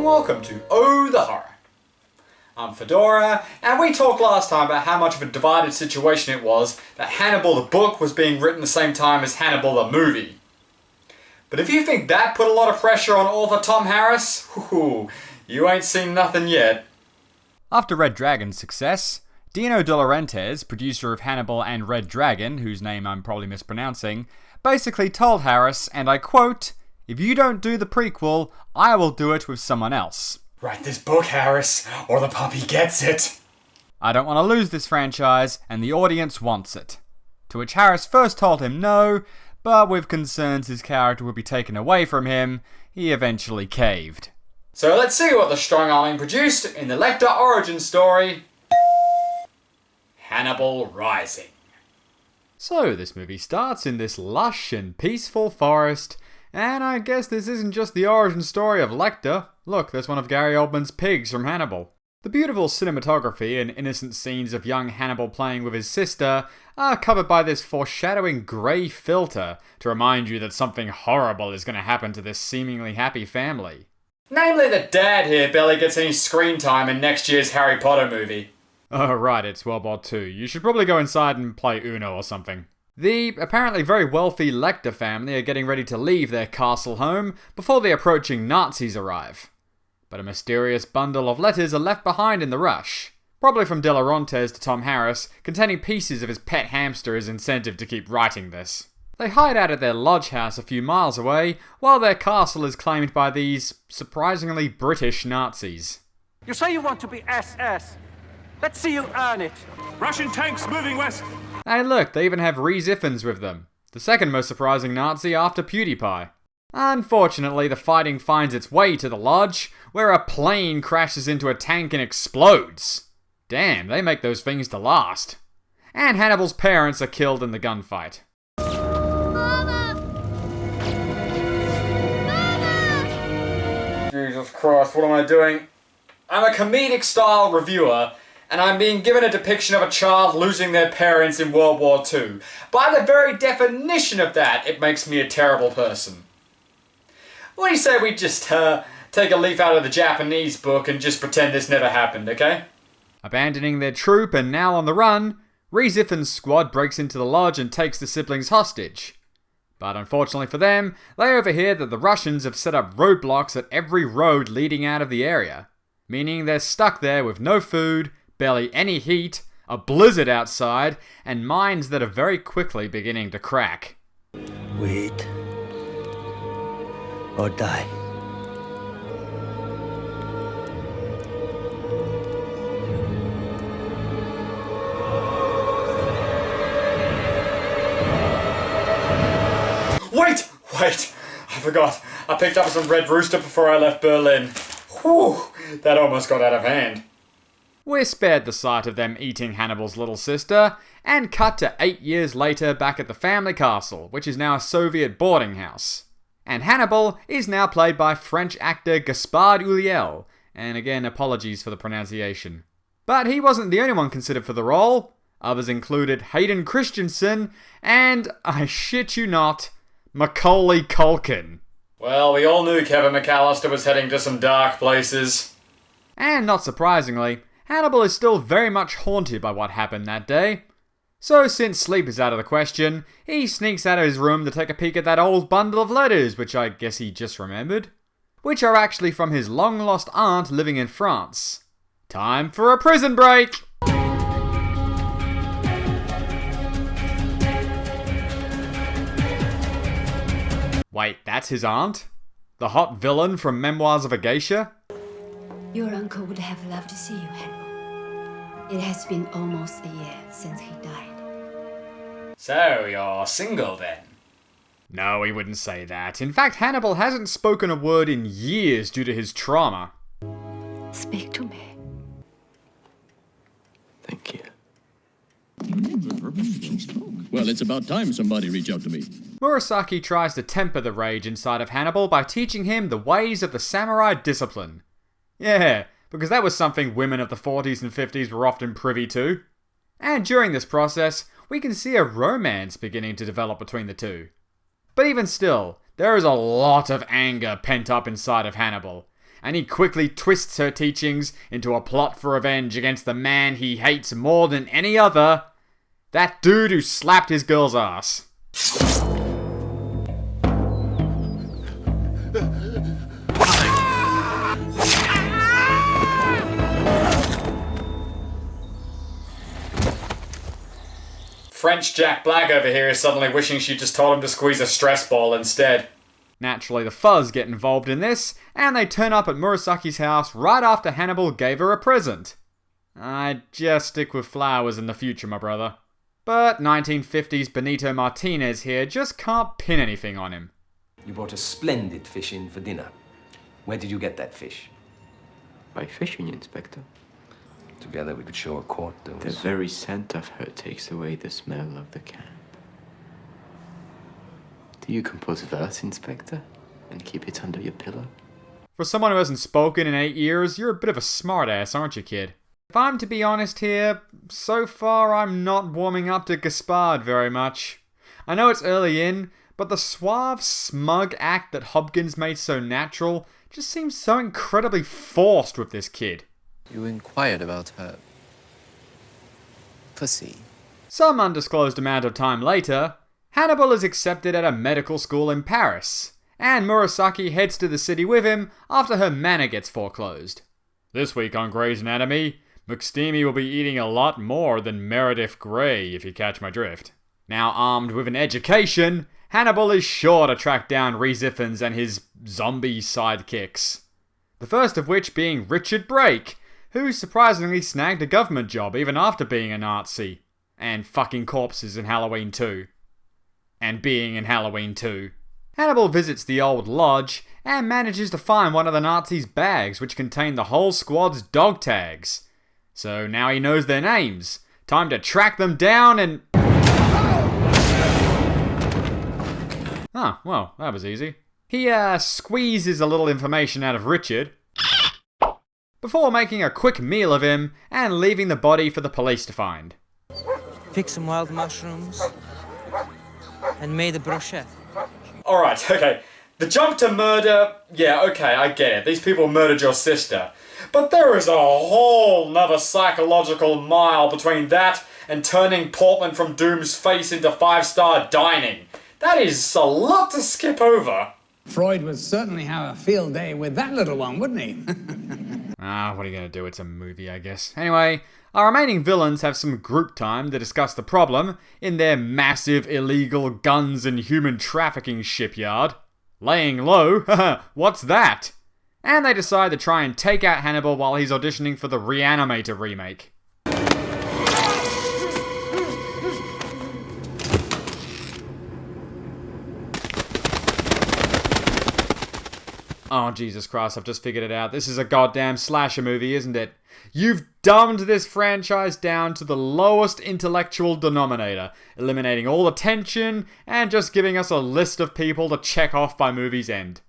welcome to Oh the Horror. I'm Fedora, and we talked last time about how much of a divided situation it was that Hannibal the book was being written the same time as Hannibal the movie. But if you think that put a lot of pressure on author Tom Harris, you ain't seen nothing yet. After Red Dragon's success, Dino De Laurentiis, producer of Hannibal and Red Dragon, whose name I'm probably mispronouncing, basically told Harris, and I quote, "If you don't do the prequel, I will do it with someone else. Write this book, Harris, or the puppy gets it." I don't want to lose this franchise, and the audience wants it. To which Harris first told him no, but with concerns his character would be taken away from him, he eventually caved. So let's see what the strong-arming produced in the Lecter origin story, Hannibal Rising. So this movie starts in this lush and peaceful forest, and I guess this isn't just the origin story of Lecter. Look, there's one of Gary Oldman's pigs from Hannibal. The beautiful cinematography and innocent scenes of young Hannibal playing with his sister are covered by this foreshadowing grey filter to remind you that something horrible is going to happen to this seemingly happy family. Namely that Dad here barely gets any screen time in next year's Harry Potter movie. Oh right, it's World War II. You should probably go inside and play Uno or something. The apparently very wealthy Lecter family are getting ready to leave their castle home before the approaching Nazis arrive. But a mysterious bundle of letters are left behind in the rush, probably from De Laurentiis to Tom Harris, containing pieces of his pet hamster as incentive to keep writing this. They hide out at their lodge house a few miles away, while their castle is claimed by these surprisingly British Nazis. You say you want to be SS. Let's see you earn it. Russian tanks moving west. Hey look, they even have Rhys Ifans with them, the second most surprising Nazi after PewDiePie. Unfortunately, the fighting finds its way to the lodge, where a plane crashes into a tank and explodes. Damn, they make those things to last. And Hannibal's parents are killed in the gunfight. Mama! Mama! Jesus Christ, what am I doing? I'm a comedic style reviewer, and I'm being given a depiction of a child losing their parents in World War II. By the very definition of that, it makes me a terrible person. What do you say we just take a leaf out of the Japanese book and just pretend this never happened, okay? Abandoning their troop and now on the run, Rhys Ifans' squad breaks into the lodge and takes the siblings hostage. But unfortunately for them, they overhear that the Russians have set up roadblocks at every road leading out of the area, meaning they're stuck there with no food, barely any heat, a blizzard outside, and minds that are very quickly beginning to crack. Wait. Or die. Wait! I forgot. I picked up some Red Rooster before I left Berlin. Whew, that almost got out of hand. We're spared the sight of them eating Hannibal's little sister, and cut to 8 years later back at the family castle, which is now a Soviet boarding house. And Hannibal is now played by French actor Gaspard Ulliel, and again apologies for the pronunciation. But he wasn't the only one considered for the role. Others included Hayden Christensen, and, I shit you not, Macaulay Culkin. Well, we all knew Kevin McAllister was heading to some dark places. And not surprisingly, Hannibal is still very much haunted by what happened that day. So since sleep is out of the question, he sneaks out of his room to take a peek at that old bundle of letters, which I guess he just remembered, which are actually from his long-lost aunt living in France. Time for a prison break! Wait, that's his aunt? The hot villain from Memoirs of a Geisha? Your uncle would have loved to see you, Hannibal. It has been almost a year since he died. So, you're single then? No, he wouldn't say that. In fact, Hannibal hasn't spoken a word in years due to his trauma. Speak to me. Thank you. Well, it's about time somebody reach out to me. Murasaki tries to temper the rage inside of Hannibal by teaching him the ways of the samurai discipline. Yeah, because that was something women of the 40s and 50s were often privy to. And during this process, we can see a romance beginning to develop between the two. But even still, there is a lot of anger pent up inside of Hannibal, and he quickly twists her teachings into a plot for revenge against the man he hates more than any other, that dude who slapped his girl's ass. French Jack Black over here is suddenly wishing she just told him to squeeze a stress ball instead. Naturally, the Fuzz get involved in this, and they turn up at Murasaki's house right after Hannibal gave her a present. I'd just stick with flowers in the future, my brother. But 1950s Benito Martinez here just can't pin anything on him. You brought a splendid fish in for dinner. Where did you get that fish? By fishing, Inspector. Together we could show a court those. The very scent of her takes away the smell of the camp. Do you compose verse, Inspector, and keep it under your pillow? For someone who hasn't spoken in 8 years, you're a bit of a smartass, aren't you, kid? If I'm to be honest here, so far I'm not warming up to Gaspard very much. I know it's early in, but the suave, smug act that Hopkins made so natural just seems so incredibly forced with this kid. You inquired about her pussy. Some undisclosed amount of time later, Hannibal is accepted at a medical school in Paris, and Murasaki heads to the city with him after her manor gets foreclosed. This week on Grey's Anatomy, McSteamy will be eating a lot more than Meredith Grey, if you catch my drift. Now armed with an education, Hannibal is sure to track down Rhys Ifans and his zombie sidekicks. The first of which being Richard Brake, who surprisingly snagged a government job even after being a Nazi. And fucking corpses in Halloween 2. And being in Halloween 2. Hannibal visits the old lodge and manages to find one of the Nazis' bags which contained the whole squad's dog tags. So now he knows their names. Time to track them down and... Oh, well, that was easy. He squeezes a little information out of Richard before making a quick meal of him and leaving the body for the police to find. Pick some wild mushrooms and made a brochette. Alright, okay. The jump to murder, yeah, okay, I get it. These people murdered your sister. But there is a whole nother psychological mile between that and turning Portman from Doom's face into 5-star dining. That is a lot to skip over. Freud would certainly have a field day with that little one, wouldn't he? What are you going to do? It's a movie, I guess. Anyway, our remaining villains have some group time to discuss the problem in their massive illegal guns and human trafficking shipyard. Laying low? What's that? And they decide to try and take out Hannibal while he's auditioning for the Reanimator remake. Oh, Jesus Christ, I've just figured it out. This is a goddamn slasher movie, isn't it? You've dumbed this franchise down to the lowest intellectual denominator, eliminating all the tension and just giving us a list of people to check off by movie's end.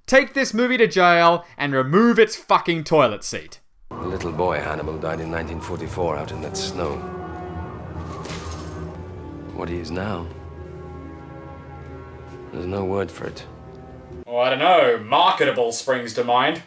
Take this movie to jail and remove its fucking toilet seat. The little boy Hannibal died in 1944 out in that snow. What he is now, there's no word for it. Oh, I don't know. Marketable springs to mind.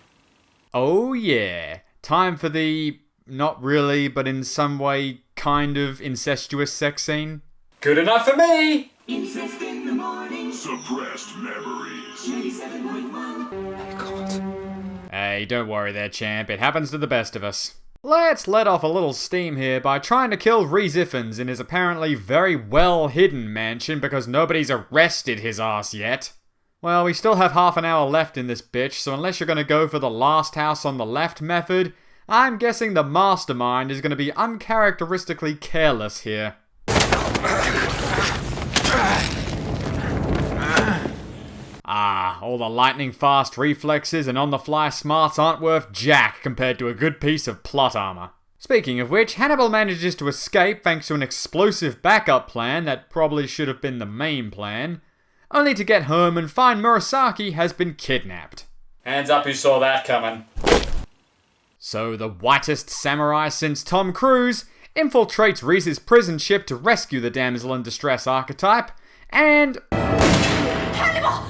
Oh yeah. Time for the, not really, but in some way, kind of incestuous sex scene. Good enough for me! Incest in the morning. Suppressed memories. 97.1. Hey, don't worry there, champ. It happens to the best of us. Let's let off a little steam here by trying to kill Rhys Ifans in his apparently very well-hidden mansion because nobody's arrested his ass yet. Well, we still have half an hour left in this bitch, so unless you're going to go for the last house on the left method, I'm guessing the mastermind is going to be uncharacteristically careless here. All the lightning-fast reflexes and on-the-fly smarts aren't worth jack compared to a good piece of plot armor. Speaking of which, Hannibal manages to escape thanks to an explosive backup plan that probably should have been the main plan, only to get home and find Murasaki has been kidnapped. Hands up who saw that coming. So the whitest samurai since Tom Cruise infiltrates Rhys's prison ship to rescue the damsel in distress archetype, and... Hannibal!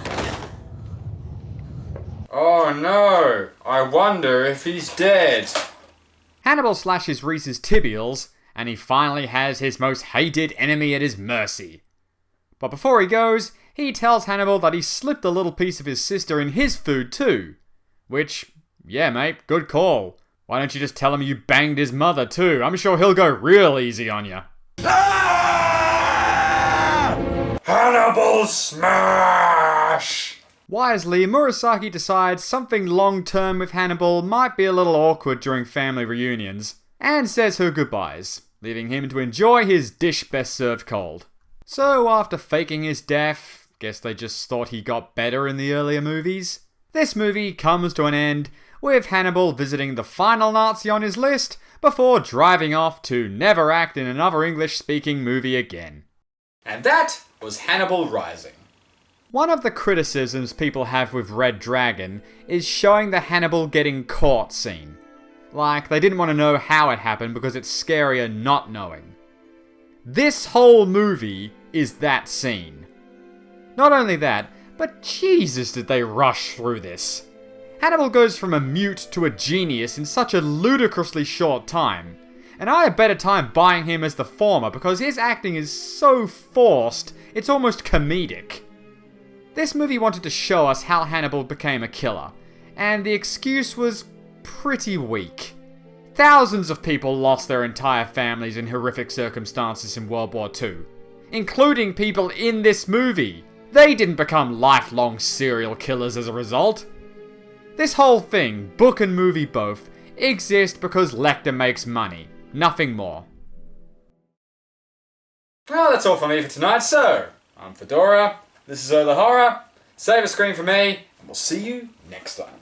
Oh no, I wonder if he's dead. Hannibal slashes Rhys's tibials, and he finally has his most hated enemy at his mercy. But before he goes, he tells Hannibal that he slipped a little piece of his sister in his food too. Which, yeah mate, good call. Why don't you just tell him you banged his mother too? I'm sure he'll go real easy on you. Hannibal smash! Wisely, Murasaki decides something long-term with Hannibal might be a little awkward during family reunions, and says her goodbyes, leaving him to enjoy his dish best served cold. So after faking his death, guess they just thought he got better in the earlier movies, this movie comes to an end with Hannibal visiting the final Nazi on his list before driving off to never act in another English-speaking movie again. And that was Hannibal Rising. One of the criticisms people have with Red Dragon is showing the Hannibal getting caught scene. Like, they didn't want to know how it happened because it's scarier not knowing. This whole movie is that scene. Not only that, but Jesus did they rush through this. Hannibal goes from a mute to a genius in such a ludicrously short time. And I had a better time buying him as the former because his acting is so forced, it's almost comedic. This movie wanted to show us how Hannibal became a killer, and the excuse was pretty weak. Thousands of people lost their entire families in horrific circumstances in World War II, including people in this movie. They didn't become lifelong serial killers as a result. This whole thing, book and movie both, exist because Lecter makes money, nothing more. Well, that's all from me for tonight, so I'm Fedora. This is the Horror. Save a screen for me, and we'll see you next time.